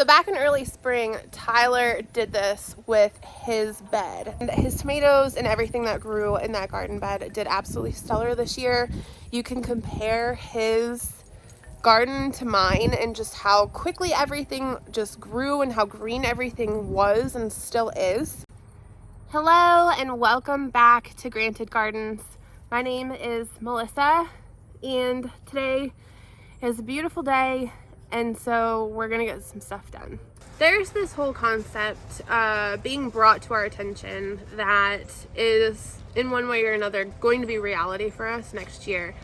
So back in early spring, Tyler did this with his bed. And his tomatoes and everything that grew in that garden bed did absolutely stellar this year. You can compare his garden to mine and just how quickly everything just grew and how green everything was and still is. Hello and welcome back to Granted Gardens. My name is Melissa and today is a beautiful day. And so we're gonna get some stuff done. There's this whole concept being brought to our attention that is in one way or another going to be reality for us next year.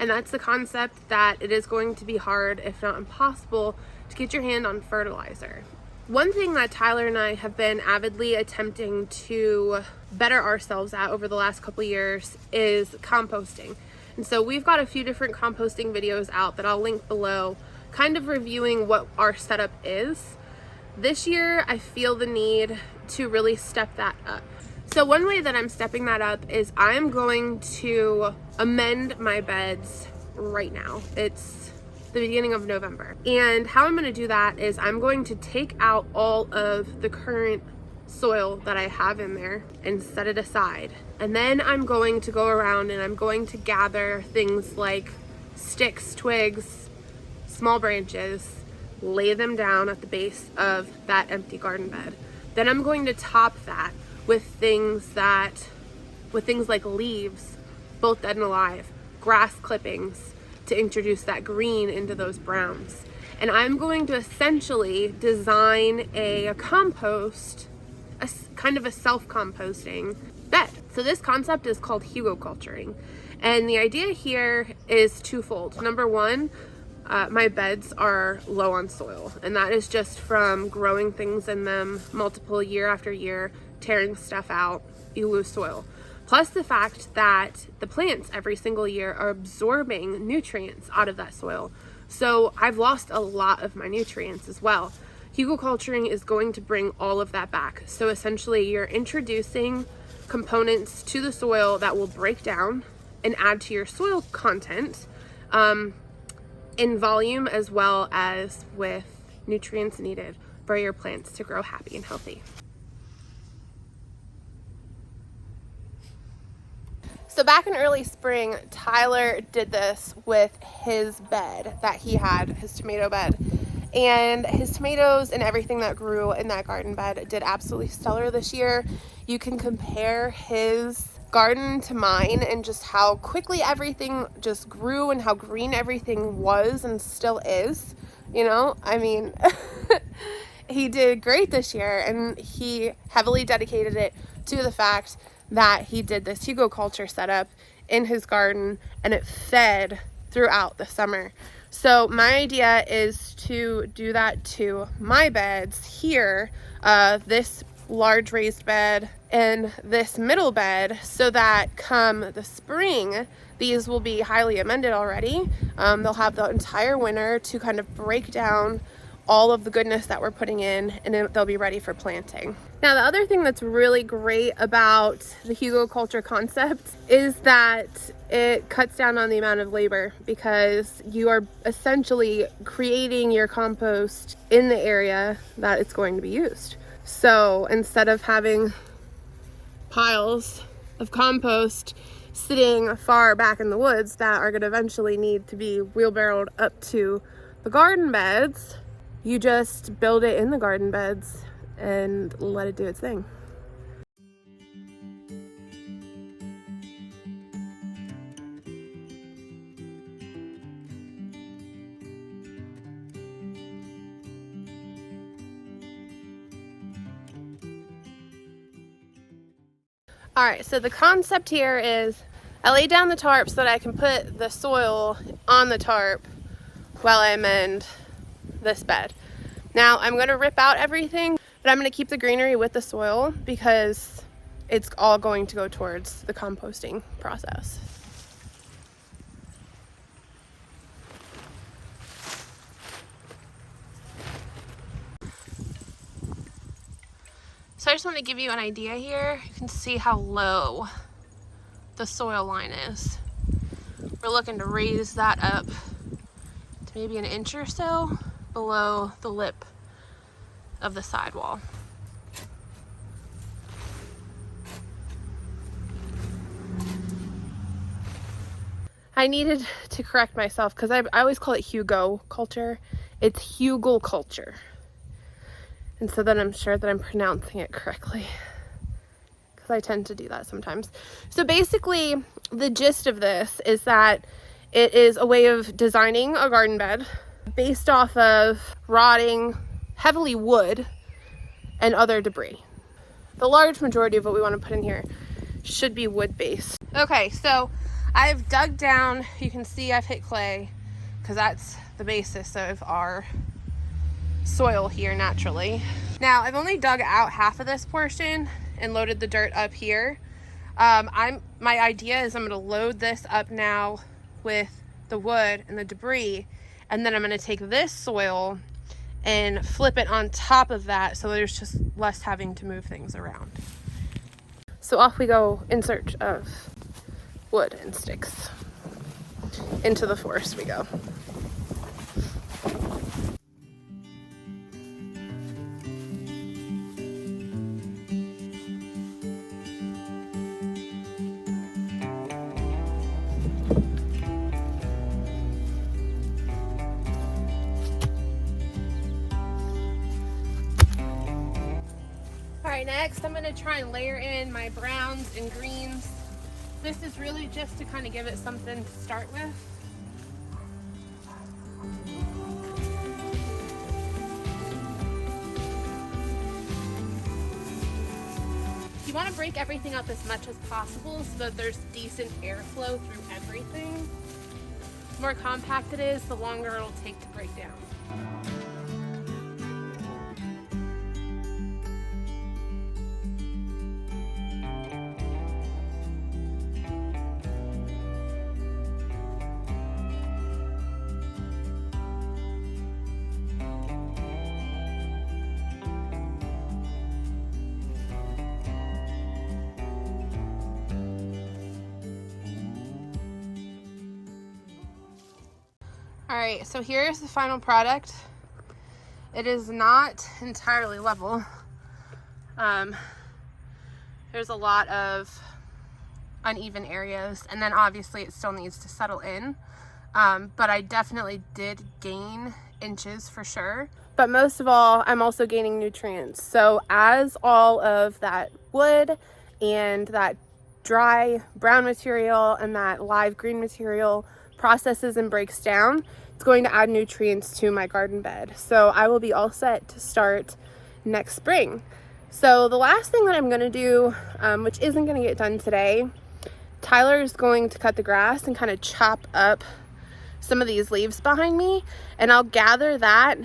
And that's the concept that it is going to be hard, if not impossible, to get your hand on fertilizer. One thing that Tyler and I have been avidly attempting to better ourselves at over the last couple years is composting. And so we've got a few different composting videos out that I'll link below, kind of reviewing what our setup is. This year, I feel the need to really step that up. So one way that I'm stepping that up is I'm going to amend my beds right now. It's the beginning of November. And how I'm gonna do that is I'm going to take out all of the current soil that I have in there and set it aside. And then I'm going to go around and I'm going to gather things like sticks, twigs, small branches, lay them down at the base of that empty garden bed. Then I'm going to top that with things like leaves, both dead and alive, grass clippings to introduce that green into those browns. And I'm going to essentially design a compost, a kind of a self-composting bed. So this concept is called Hügelkulturing. And the idea here is twofold. Number one, my beds are low on soil, and that is just from growing things in them multiple year after year, tearing stuff out, you lose soil. Plus the fact that the plants every single year are absorbing nutrients out of that soil. So I've lost a lot of my nutrients as well. Hügelkulturing is going to bring all of that back. So essentially you're introducing components to the soil that will break down and add to your soil content, in volume as well as with nutrients needed for your plants to grow happy and healthy. So back in early spring, Tyler did this with his bed that he had, his tomato bed. And his tomatoes and everything that grew in that garden bed did absolutely stellar this year. You can compare his garden to mine and just how quickly everything just grew and how green everything was and still is. You know, I mean, he did great this year, and he heavily dedicated it to the fact that he did this Hügelkultur setup in his garden and it fed throughout the summer. So my idea is to do that to my beds here, this large raised bed and this middle bed, so that come the spring, these will be highly amended already. They'll have the entire winter to kind of break down all of the goodness that we're putting in, and then they'll be ready for planting. Now, the other thing that's really great about the Hügelkultur concept is that it cuts down on the amount of labor, because you are essentially creating your compost in the area that it's going to be used. So instead of having piles of compost sitting far back in the woods that are going to eventually need to be wheelbarrowed up to the garden beds, you just build it in the garden beds and let it do its thing. All right, so the concept here is I lay down the tarp so that I can put the soil on the tarp while I amend this bed. Now I'm going to rip out everything, but I'm going to keep the greenery with the soil because it's all going to go towards the composting process. So I just want to give you an idea here. You can see how low the soil line is. We're looking to raise that up to maybe an inch or so below the lip of the sidewall. I needed to correct myself because I always call it Hügelkultur. It's Hügelkultur. And so then I'm sure that I'm pronouncing it correctly, because I tend to do that sometimes. So basically, the gist of this is that it is a way of designing a garden bed based off of rotting, heavily wood, and other debris. The large majority of what we want to put in here should be wood-based. Okay, so I've dug down. You can see I've hit clay, because that's the basis of our soil here naturally. Now, I've only dug out half of this portion and loaded the dirt up here. My idea is I'm going to load this up now with the wood and the debris, and then I'm going to take this soil and flip it on top of that, so there's just less having to move things around. So off we go in search of wood and sticks. Into the forest we go. Alright, next I'm going to try and layer in my browns and greens. This is really just to kind of give it something to start with. You want to break everything up as much as possible so that there's decent airflow through everything. The more compact it is, the longer it'll take to break down. Alright, so here's the final product. It is not entirely level. There's a lot of uneven areas, and then obviously it still needs to settle in. But I definitely did gain inches for sure. But most of all, I'm also gaining nutrients. So as all of that wood and that dry brown material and that live green material processes and breaks down, it's going to add nutrients to my garden bed. So I will be all set to start next spring. So the last thing that I'm going to do, which isn't going to get done today, Tyler is going to cut the grass and kind of chop up some of these leaves behind me, and I'll gather that.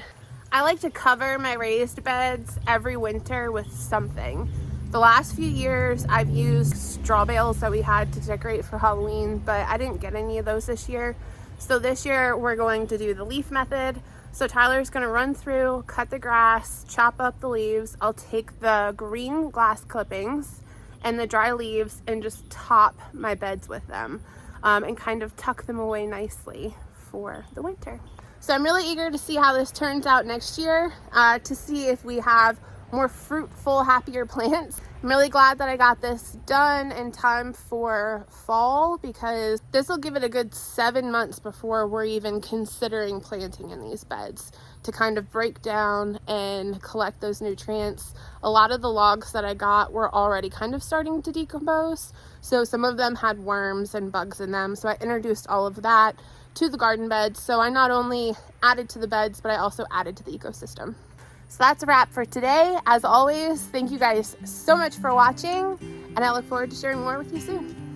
I like to cover my raised beds every winter with something. The last few years I've used straw bales that we had to decorate for Halloween, but I didn't get any of those this year. So this year we're going to do the leaf method. So Tyler's going to run through, cut the grass, chop up the leaves. I'll take the green glass clippings and the dry leaves and just top my beds with them, and kind of tuck them away nicely for the winter. So I'm really eager to see how this turns out next year, to see if we have more fruitful, happier plants. I'm really glad that I got this done in time for fall, because this will give it a good 7 months before we're even considering planting in these beds, to kind of break down and collect those nutrients. A lot of the logs that I got were already kind of starting to decompose, so some of them had worms and bugs in them, so I introduced all of that to the garden beds. So I not only added to the beds, but I also added to the ecosystem. So that's a wrap for today. As always, thank you guys so much for watching, and I look forward to sharing more with you soon.